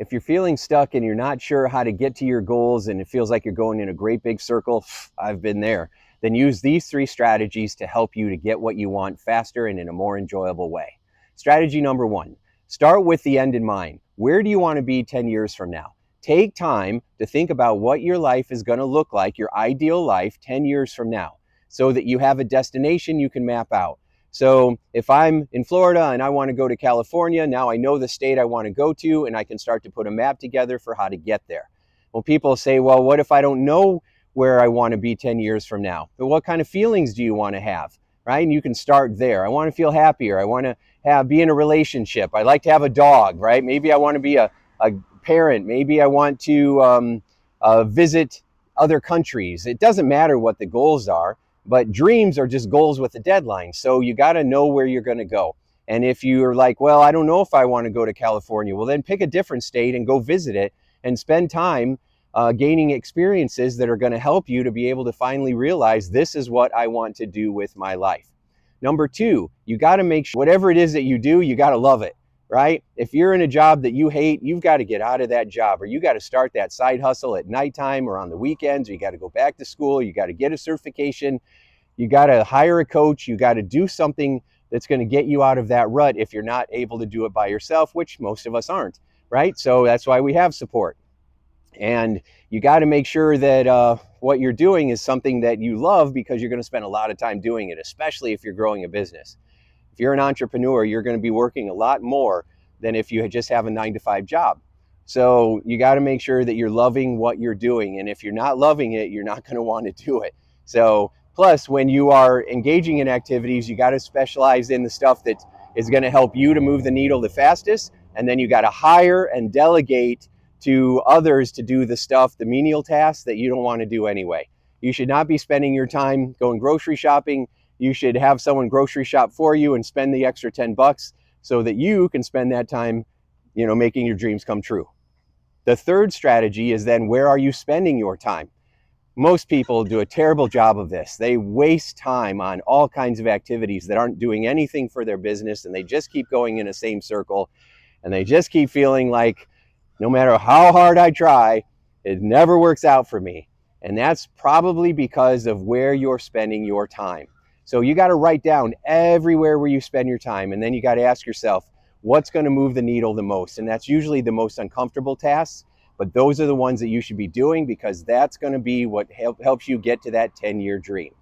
If you're feeling stuck and you're not sure how to get to your goals and it feels like you're going in a great big circle, I've been there, then use these 3 strategies to help you to get what you want faster and in a more enjoyable way. Strategy number 1, start with the end in mind. Where do you want to be 10 years from now? Take time to think about what your life is going to look like, your ideal life 10 years from now, so that you have a destination you can map out. So if I'm in Florida and I want to go to California, now I know the state I want to go to and I can start to put a map together for how to get there. Well, people say, well, what if I don't know where I want to be 10 years from now? But what kind of feelings do you want to have, right? And you can start there. I want to feel happier. I want to be in a relationship. I like to have a dog, right? Maybe I want to be a parent. Maybe I want to visit other countries. It doesn't matter what the goals are. But dreams are just goals with a deadline. So you got to know where you're going to go. And if you're like, well, I don't know if I want to go to California, well, then pick a different state and go visit it and spend time gaining experiences that are going to help you to be able to finally realize this is what I want to do with my life. Number 2, you got to make sure whatever it is that you do, you got to love it, right? If you're in a job that you hate, you've got to get out of that job, or you got to start that side hustle at nighttime or on the weekends, or you got to go back to school, you got to get a certification. You got to hire a coach. You got to do something that's going to get you out of that rut if you're not able to do it by yourself, which most of us aren't, right? So that's why we have support. And you got to make sure that what you're doing is something that you love, because you're going to spend a lot of time doing it, especially if you're growing a business. If you're an entrepreneur, you're going to be working a lot more than if you just have a 9-to-5 job. So you got to make sure that you're loving what you're doing. And if you're not loving it, you're not going to want to do it. So plus, when you are engaging in activities, you got to specialize in the stuff that is going to help you to move the needle the fastest. And then you got to hire and delegate to others to do the stuff, the menial tasks that you don't want to do anyway. You should not be spending your time going grocery shopping. You should have someone grocery shop for you and spend the extra $10 so that you can spend that time, making your dreams come true. The third strategy is then, where are you spending your time? Most people do a terrible job of this. They waste time on all kinds of activities that aren't doing anything for their business, and they just keep going in the same circle, and they just keep feeling like no matter how hard I try, it never works out for me. And that's probably because of where you're spending your time. So you got to write down everywhere where you spend your time, and then you got to ask yourself, what's going to move the needle the most? And that's usually the most uncomfortable tasks. But those are the ones that you should be doing, because that's going to be what helps you get to that 10-year dream.